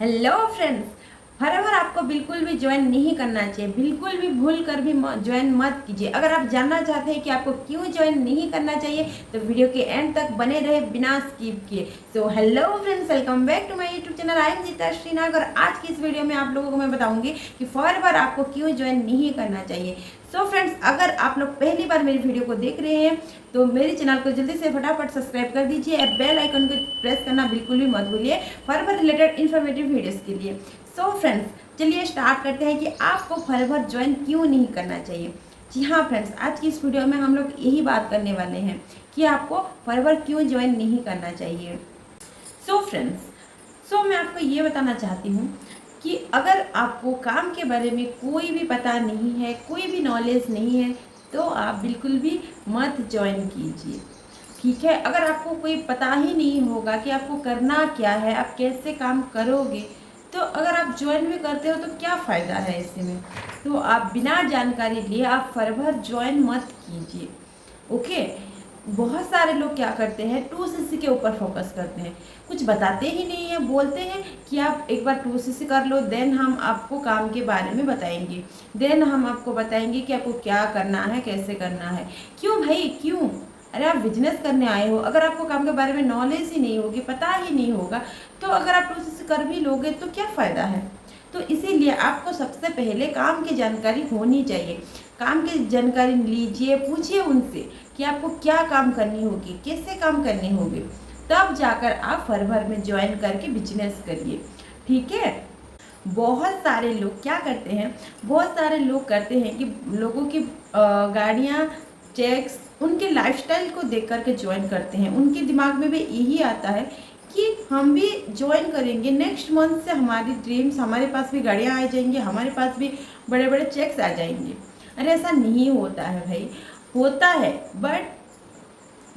Hello friends. हर बार आपको बिल्कुल भी ज्वाइन नहीं करना चाहिए, बिल्कुल भी भूल कर भी ज्वाइन मत कीजिए। अगर आप जानना चाहते हैं कि आपको क्यों ज्वाइन नहीं करना चाहिए तो वीडियो के एंड तक बने रहे बिना स्किप किए। So hello friends, welcome back to my YouTube channel. I am Jeeta Shrinag और आज की इस वीडियो में आप लोगों को मैं बताऊंगी कि फॉर बार आपको क्यों ज्वाइन नहीं करना चाहिए। सो फ्रेंड्स, अगर आप लोग पहली बार मेरी वीडियो को देख रहे हैं तो मेरे चैनल को जल्दी से फटाफट सब्सक्राइब कर दीजिए और बेल आइकन को प्रेस करना बिल्कुल भी मत भूलिए फॉरवर रिलेटेड इन्फॉर्मेटिव वीडियोस के लिए। सो फ्रेंड्स, चलिए स्टार्ट करते हैं कि आपको फॉरवर ज्वाइन क्यों नहीं करना चाहिए। जी हाँ फ्रेंड्स, आज की इस वीडियो में हम लोग यही बात करने वाले हैं कि आपको फॉरवर क्यों ज्वाइन नहीं करना चाहिए। सो फ्रेंड्स, मैं आपको ये बताना चाहती हूँ कि अगर आपको काम के बारे में कोई भी पता नहीं है, कोई भी नॉलेज नहीं है, तो आप बिल्कुल भी मत ज्वाइन कीजिए। ठीक है, अगर आपको कोई पता ही नहीं होगा कि आपको करना क्या है, आप कैसे काम करोगे, तो अगर आप ज्वाइन भी करते हो तो क्या फ़ायदा है इसमें। तो आप बिना जानकारी लिए आप फॉरवर ज्वाइन मत कीजिए। ओके। बहुत सारे लोग क्या करते हैं, 2cc के ऊपर फोकस करते हैं, कुछ बताते ही नहीं है, बोलते हैं कि आप एक बार 2cc कर लो, देन हम आपको काम के बारे में बताएंगे, देन हम आपको बताएंगे कि आपको क्या करना है, कैसे करना है। क्यों भाई, क्यों? अरे आप बिजनेस करने आए हो, अगर आपको काम के बारे में नॉलेज ही नहीं होगी, पता ही नहीं होगा, तो अगर आप 2cc कर भी लोगे तो क्या फ़ायदा है। तो इसीलिए आपको सबसे पहले काम की जानकारी होनी चाहिए। काम की जानकारी लीजिए, पूछिए उनसे कि आपको क्या काम करनी होगी, कैसे काम करनी होगी, तब जाकर आप फॉरवर में ज्वाइन करके बिजनेस करिए। ठीक है। बहुत सारे लोग क्या करते हैं, बहुत सारे लोग करते हैं कि लोगों की गाड़ियाँ, चेक्स, उनके लाइफस्टाइल को देख कर के ज्वाइन करते हैं। उनके दिमाग में भी यही आता है कि हम भी ज्वाइन करेंगे, नेक्स्ट मंथ से हमारी ड्रीम्स, हमारे पास भी गाड़ियाँ आ जाएंगी, हमारे पास भी बड़े बड़े चेक्स आ जाएंगे। अरे ऐसा नहीं होता है भाई, होता है बट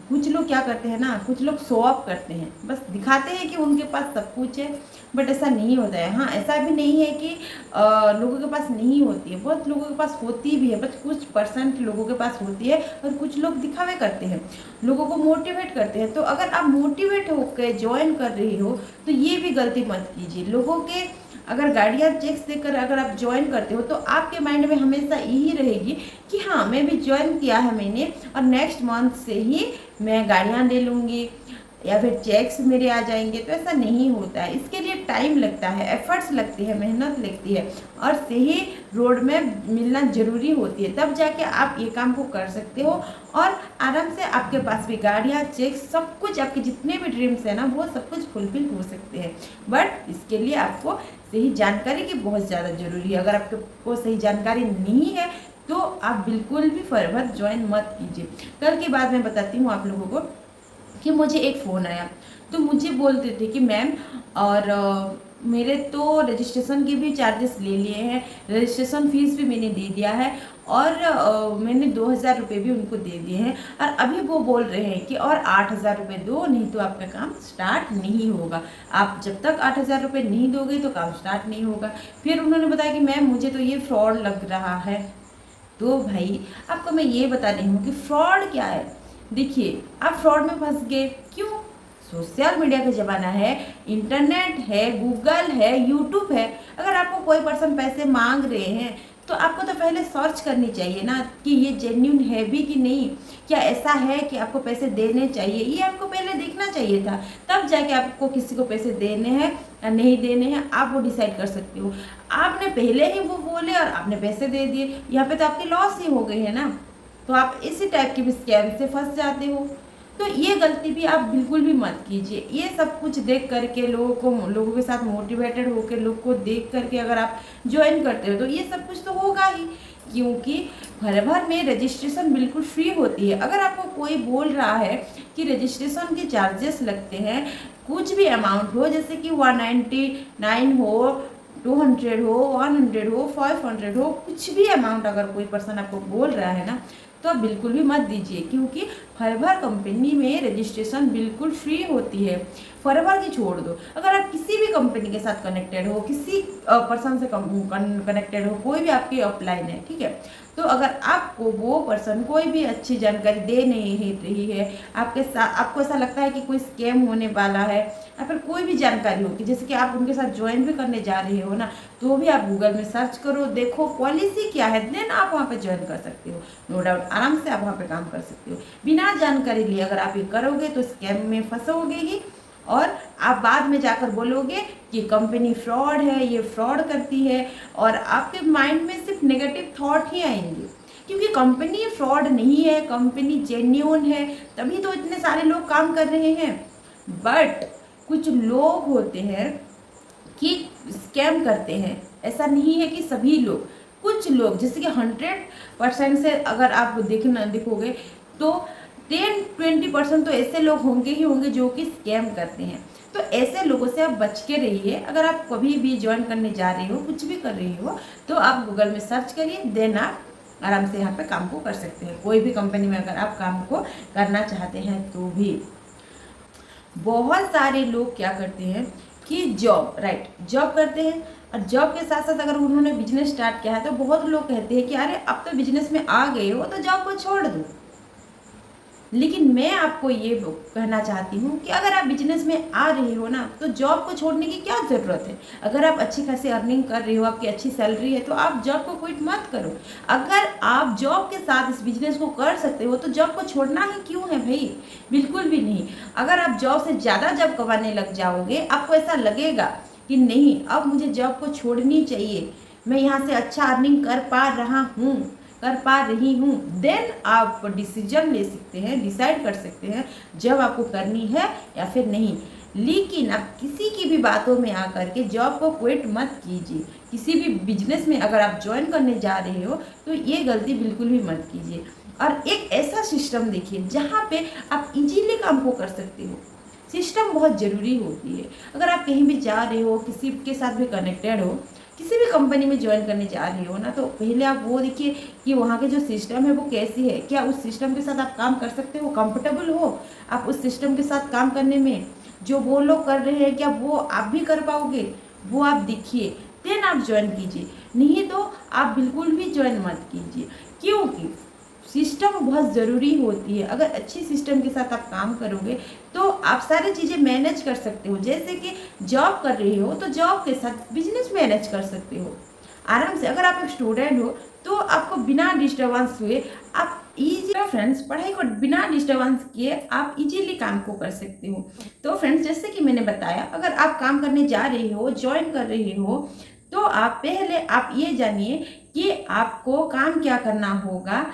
कुछ लोग क्या करते हैं ना, कुछ लोग शो ऑफ करते हैं, बस दिखाते हैं कि उनके पास सब कुछ है, बट ऐसा नहीं होता है। हाँ, ऐसा भी नहीं है कि लोगों के पास नहीं होती है, बहुत लोगों के पास होती भी है, बट कुछ परसेंट लोगों के पास होती है और कुछ लोग दिखावे करते हैं, लोगों को मोटिवेट करते हैं। तो अगर आप मोटिवेट होकर ज्वाइन कर रही हो तो ये भी गलती मत कीजिए। लोगों के अगर गाड़ियाँ चेक्स देकर अगर आप ज्वाइन करते हो तो आपके माइंड में हमेशा यही रहेगी कि हाँ, मैं भी ज्वाइन किया है मैंने और नेक्स्ट मंथ से ही मैं गाड़ियाँ ले लूँगी या फिर चेक्स मेरे आ जाएंगे। तो ऐसा नहीं होता है, इसके लिए टाइम लगता है, एफर्ट्स लगती है, मेहनत लगती है और सही रोड में मिलना ज़रूरी होती है, तब जाके आप ये काम को कर सकते हो और आराम से आपके पास भी गाड़ियाँ, चेक्स, सब कुछ, आपके जितने भी ड्रीम्स हैं ना, वो सब कुछ फुलफिल हो सकते हैं। बट इसके लिए आपको सही जानकारी की बहुत ज़्यादा ज़रूरी है। अगर आपको सही जानकारी नहीं है तो आप बिल्कुल भी फॉरवर ज्वाइन मत कीजिए। कल की बात मैं बताती हूँ आप लोगों को कि मुझे एक फ़ोन आया, तो मुझे बोलते थे कि मैम, और मेरे तो रजिस्ट्रेशन के भी चार्जेस ले लिए हैं, रजिस्ट्रेशन फ़ीस भी मैंने दे दिया है और मैंने 2000 रुपये भी उनको दे दिए हैं और अभी वो बोल रहे हैं कि और 8000 रुपये दो, नहीं तो आपका काम स्टार्ट नहीं होगा। आप जब तक 8000 रुपये नहीं दोगे तो काम स्टार्ट नहीं होगा। फिर उन्होंने बताया कि मैम मुझे तो ये फ्रॉड लग रहा है। तो भाई आपको मैं ये बता रही हूँ कि फ्रॉड क्या है। देखिए, आप फ्रॉड में फंस गए क्यों? सोशल मीडिया का ज़माना है, इंटरनेट है, गूगल है, यूट्यूब है। अगर आपको कोई पर्सन पैसे मांग रहे हैं तो आपको तो पहले सर्च करनी चाहिए ना कि ये जेन्यून है भी कि नहीं, क्या ऐसा है कि आपको पैसे देने चाहिए, ये आपको पहले देखना चाहिए था। तब जाके आपको किसी को पैसे देने हैं या नहीं देने हैं, आप वो डिसाइड कर सकते हो। आपने पहले ही वो बोले और आपने पैसे दे दिए, यहाँ पे तो आपकी लॉस ही हो गई है ना। तो आप इसी टाइप के भी स्कैम से फंस जाते हो। तो ये गलती भी आप बिल्कुल भी मत कीजिए। ये सब कुछ देख करके लोगों के साथ मोटिवेटेड होकर, लोग को देख करके अगर आप ज्वाइन करते हो तो ये सब कुछ तो होगा ही, क्योंकि फॉरवर में रजिस्ट्रेशन बिल्कुल फ्री होती है। अगर आपको कोई बोल रहा है कि रजिस्ट्रेशन के चार्जेस लगते हैं, कुछ भी अमाउंट हो, जैसे कि 199 हो, 200 हो, 100 हो, 500 हो, कुछ भी अमाउंट अगर कोई पर्सन आपको बोल रहा है ना, तो आप बिल्कुल भी मत दीजिए, क्योंकि फॉरवर कंपनी में रजिस्ट्रेशन बिल्कुल फ्री होती है। फॉरएवर की छोड़ दो। अगर आप किसी भी कंपनी के साथ कनेक्टेड हो, किसी पर्सन से कनेक्टेड हो, कोई भी आपकी अपलाइन है, ठीक है, तो अगर आपको वो पर्सन कोई भी अच्छी जानकारी दे नहीं रही है, आपके साथ आपको ऐसा लगता है कि कोई स्कैम होने वाला है, या फिर कोई भी जानकारी हो कि जैसे कि आप उनके साथ ज्वाइन भी करने जा रहे हो ना, तो भी आप गूगल में सर्च करो, देखो पॉलिसी क्या है, देन आप वहाँ पे ज्वाइन कर सकते हो। नो डाउट आराम से आप वहाँ पे काम कर सकते हो। बिना जानकारी लिए अगर आप ये करोगे तो स्कैम में फंसोगे ही, और आप बाद में जाकर बोलोगे कि कंपनी फ्रॉड है, ये फ्रॉड करती है, और आपके माइंड में सिर्फ नेगेटिव थॉट ही आएंगे। क्योंकि कंपनी फ्रॉड नहीं है, कंपनी जेन्युइन है, तभी तो इतने सारे लोग काम कर रहे हैं। बट कुछ लोग होते हैं कि स्कैम करते हैं। ऐसा नहीं है कि सभी लोग, कुछ लोग, जैसे कि 100% से अगर आप देखोगे तो 10-20% तो ऐसे लोग होंगे ही होंगे जो कि स्कैम करते हैं। तो ऐसे लोगों से आप बच के रहिए। अगर आप कभी भी ज्वाइन करने जा रहे हो, कुछ भी कर रही हो, तो आप गूगल में सर्च करिए, देन आप आराम से यहाँ पे काम को कर सकते हैं। कोई भी कंपनी में अगर आप काम को करना चाहते हैं तो भी। बहुत सारे लोग क्या करते हैं कि जॉब करते हैं, और जॉब के साथ साथ अगर उन्होंने बिजनेस स्टार्ट किया है तो बहुत लोग कहते हैं कि अरे अब तो बिजनेस में आ गए हो तो जॉब को छोड़ दो। लेकिन मैं आपको ये कहना चाहती हूँ कि अगर आप बिजनेस में आ रहे हो ना, तो जॉब को छोड़ने की क्या ज़रूरत है। अगर आप अच्छी खासी अर्निंग कर रहे हो, आपकी अच्छी सैलरी है, तो आप जॉब को क्विट मत करो। अगर आप जॉब के साथ इस बिजनेस को कर सकते हो तो जॉब को छोड़ना ही क्यों है भाई, बिल्कुल भी नहीं। अगर आप जॉब से ज़्यादा जॉब कमाने लग जाओगे, आपको ऐसा लगेगा कि नहीं अब मुझे जॉब को छोड़नी चाहिए, मैं यहाँ से अच्छा अर्निंग कर पा रही हूँ, देन आप डिसीजन ले सकते हैं, डिसाइड कर सकते हैं जब आपको करनी है या फिर नहीं। लेकिन आप किसी की भी बातों में आकर के जॉब को क्विट मत कीजिए। किसी भी बिजनेस में अगर आप ज्वाइन करने जा रहे हो तो ये गलती बिल्कुल भी मत कीजिए। और एक ऐसा सिस्टम देखिए जहाँ पे आप इजीली काम को कर सकते हो। सिस्टम बहुत ज़रूरी होती है। अगर आप कहीं भी जा रहे हो, किसी के साथ भी कनेक्टेड हो, किसी भी कंपनी में ज्वाइन करने जा रहे हो ना, तो पहले आप वो देखिए कि वहाँ के जो सिस्टम है वो कैसी है, क्या उस सिस्टम के साथ आप काम कर सकते हो, कंफर्टेबल हो आप उस सिस्टम के साथ काम करने में। जो वो लोग कर रहे हैं क्या वो आप भी कर पाओगे, वो आप देखिए, देन आप ज्वाइन कीजिए। नहीं तो आप बिल्कुल भी ज्वाइन मत कीजिए, क्योंकि सिस्टम बहुत ज़रूरी होती है। अगर अच्छी सिस्टम के साथ आप काम करोगे तो आप सारी चीज़ें मैनेज कर सकते हो। जैसे कि जॉब कर रहे हो तो जॉब के साथ बिजनेस मैनेज कर सकते हो आराम से। अगर आप एक स्टूडेंट हो तो आपको बिना डिस्टर्बेंस हुए आप फ्रेंड्स पढ़ाई को बिना डिस्टर्बेंस किए आप इजीली काम को कर सकते हो। तो फ्रेंड्स जैसे कि मैंने बताया, अगर आप काम करने जा रहे हो, ज्वाइन कर रहे हो, तो आप पहले आप ये जानिए कि आपको काम क्या करना होगा,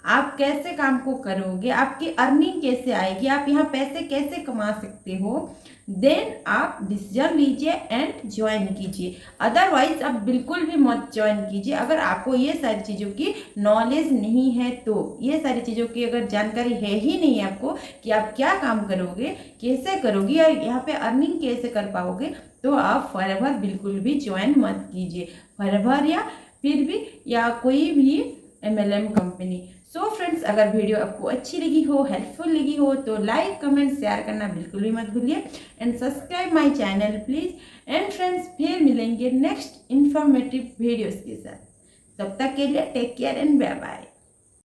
आप कैसे काम को करोगे, आपकी अर्निंग कैसे आएगी, आप यहाँ पैसे कैसे कमा सकते हो, देन आप डिसीजन लीजिए एंड ज्वाइन कीजिए। अदरवाइज आप बिल्कुल भी मत ज्वाइन कीजिए। अगर आपको ये सारी चीज़ों की नॉलेज नहीं है, तो ये सारी चीज़ों की अगर जानकारी है ही नहीं है आपको कि आप क्या काम करोगे, कैसे करोगे, या यहाँ पे अर्निंग कैसे कर पाओगे, तो आप फॉरएवर बिल्कुल भी ज्वाइन मत कीजिए। फॉरएवर या फिर भी या कोई भी MLM कंपनी। सो फ्रेंड्स, अगर वीडियो आपको अच्छी लगी हो, हेल्पफुल लगी हो, तो लाइक कमेंट शेयर करना बिल्कुल भी मत भूलिए and subscribe my channel please. And friends फिर मिलेंगे नेक्स्ट इन्फॉर्मेटिव वीडियोस के साथ। तब तक के लिए take care and bye bye.